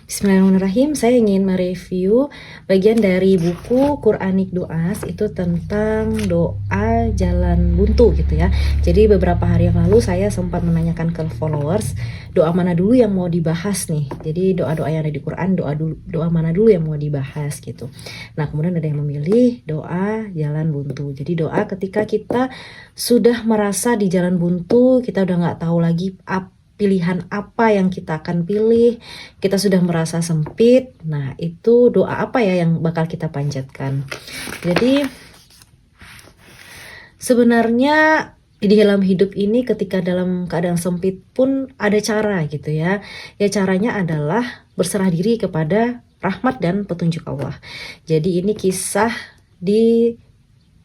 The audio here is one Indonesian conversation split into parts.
Bismillahirrahmanirrahim. Saya ingin mereview bagian dari buku Quranic Du'as itu tentang doa jalan buntu gitu ya. Jadi beberapa hari yang lalu saya sempat menanyakan ke followers doa mana dulu yang mau dibahas nih. Jadi doa-doa yang ada di Quran, doa mana dulu yang mau dibahas gitu. Nah, kemudian ada yang memilih doa jalan buntu. Jadi doa ketika kita sudah merasa di jalan buntu, kita udah nggak tahu lagi pilihan apa yang kita akan pilih, kita sudah merasa sempit. Nah, itu doa apa ya yang bakal kita panjatkan? Jadi sebenarnya di dalam hidup ini ketika dalam keadaan sempit pun ada cara gitu ya. Ya caranya adalah berserah diri kepada rahmat dan petunjuk Allah. Jadi ini kisah di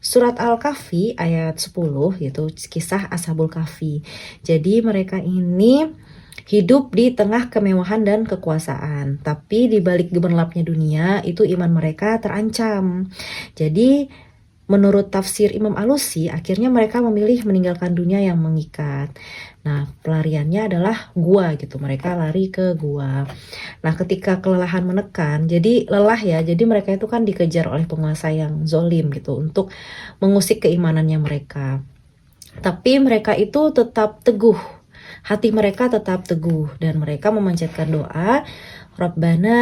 Surat Al-Kahfi ayat 10 gitu, kisah Ashabul Kahfi. Jadi mereka ini hidup di tengah kemewahan dan kekuasaan, tapi di balik gemerlapnya dunia itu iman mereka terancam. Jadi menurut tafsir Imam Alusi, akhirnya mereka memilih meninggalkan dunia yang mengikat. Nah, pelariannya adalah gua gitu. Mereka lari ke gua. Nah, ketika kelelahan menekan, jadi lelah ya. Jadi mereka itu kan dikejar oleh penguasa yang zolim gitu untuk mengusik keimanannya mereka. Tapi mereka itu tetap teguh. Hati mereka tetap teguh dan mereka memanjatkan doa, Rabbana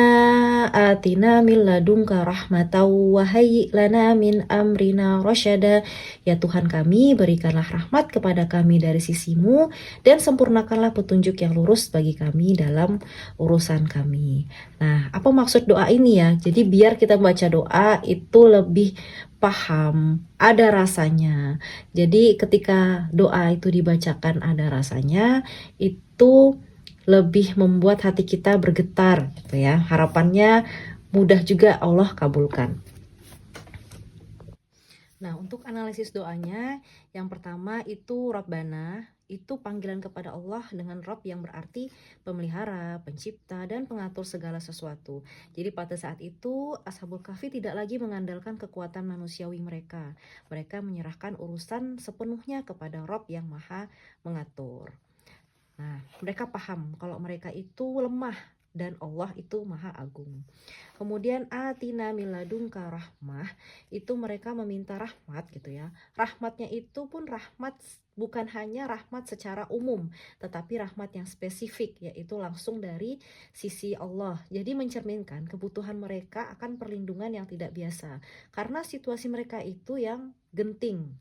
atina min ladunka rahmatan wa hayyi lana min amrina rasyada. Ya Tuhan kami, berikanlah rahmat kepada kami dari sisimu dan sempurnakanlah petunjuk yang lurus bagi kami dalam urusan kami. Nah, apa maksud doa ini ya? Jadi biar kita baca doa itu lebih paham, ada rasanya. Jadi ketika doa itu dibacakan ada rasanya, itu lebih membuat hati kita bergetar gitu ya. Harapannya mudah juga Allah kabulkan. Nah, untuk analisis doanya, yang pertama itu Rabbana, itu panggilan kepada Allah dengan Rabb yang berarti pemelihara, pencipta, dan pengatur segala sesuatu. Jadi pada saat itu Ashabul Kahfi tidak lagi mengandalkan kekuatan manusiawi mereka. Mereka menyerahkan urusan sepenuhnya kepada Rabb yang maha mengatur. Nah, mereka paham kalau mereka itu lemah dan Allah itu maha agung. Kemudian atina miladunka rahmah, itu mereka meminta rahmat gitu ya. Rahmatnya itu pun rahmat bukan hanya rahmat secara umum, tetapi rahmat yang spesifik, yaitu langsung dari sisi Allah. Jadi mencerminkan kebutuhan mereka akan perlindungan yang tidak biasa, karena situasi mereka itu yang genting.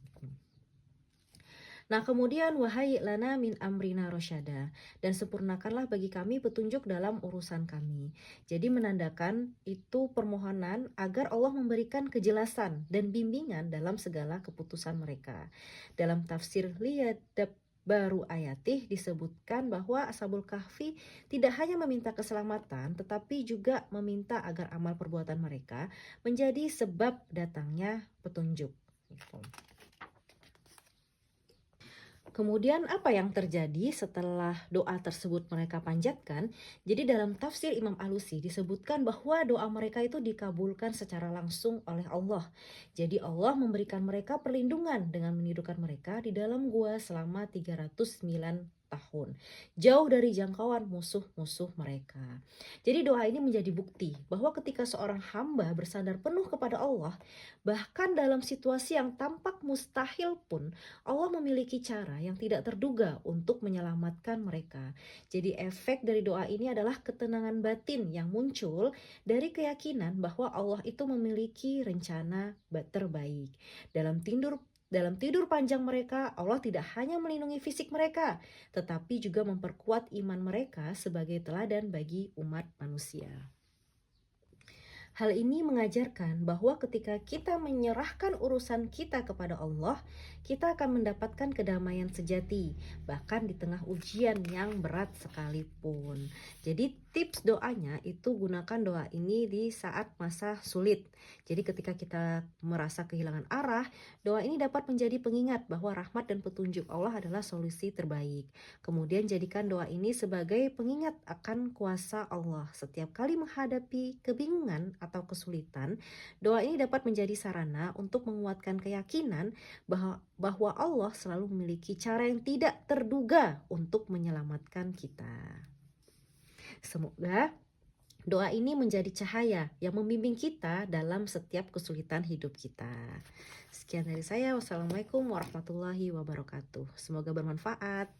Nah, kemudian wahai lana min amrina rosyada, dan sempurnakanlah bagi kami petunjuk dalam urusan kami. Jadi menandakan itu permohonan agar Allah memberikan kejelasan dan bimbingan dalam segala keputusan mereka. Dalam tafsir Liyadab baru ayatih disebutkan bahwa Ashabul Kahfi tidak hanya meminta keselamatan, tetapi juga meminta agar amal perbuatan mereka menjadi sebab datangnya petunjuk. Kemudian apa yang terjadi setelah doa tersebut mereka panjatkan? Jadi dalam tafsir Imam Alusi disebutkan bahwa doa mereka itu dikabulkan secara langsung oleh Allah. Jadi Allah memberikan mereka perlindungan dengan menidurkan mereka di dalam gua selama 309 tahun. Jauh dari jangkauan musuh-musuh mereka. Jadi doa ini menjadi bukti bahwa ketika seorang hamba bersandar penuh kepada Allah, bahkan dalam situasi yang tampak mustahil pun, Allah memiliki cara yang tidak terduga untuk menyelamatkan mereka. Jadi efek dari doa ini adalah ketenangan batin yang muncul dari keyakinan bahwa Allah itu memiliki rencana terbaik. Dalam tidur panjang mereka, Allah tidak hanya melindungi fisik mereka, tetapi juga memperkuat iman mereka sebagai teladan bagi umat manusia. Hal ini mengajarkan bahwa ketika kita menyerahkan urusan kita kepada Allah, kita akan mendapatkan kedamaian sejati, bahkan di tengah ujian yang berat sekalipun. Jadi tips doanya itu gunakan doa ini di saat masa sulit. Jadi ketika kita merasa kehilangan arah, doa ini dapat menjadi pengingat bahwa rahmat dan petunjuk Allah adalah solusi terbaik. Kemudian jadikan doa ini sebagai pengingat akan kuasa Allah. Setiap kali menghadapi kebingungan atau kesulitan, doa ini dapat menjadi sarana untuk menguatkan keyakinan bahwa Allah selalu memiliki cara yang tidak terduga untuk menyelamatkan kita. Semoga Doa ini menjadi cahaya yang membimbing kita dalam setiap kesulitan hidup kita. Sekian dari saya. Wassalamualaikum warahmatullahi wabarakatuh. Semoga bermanfaat.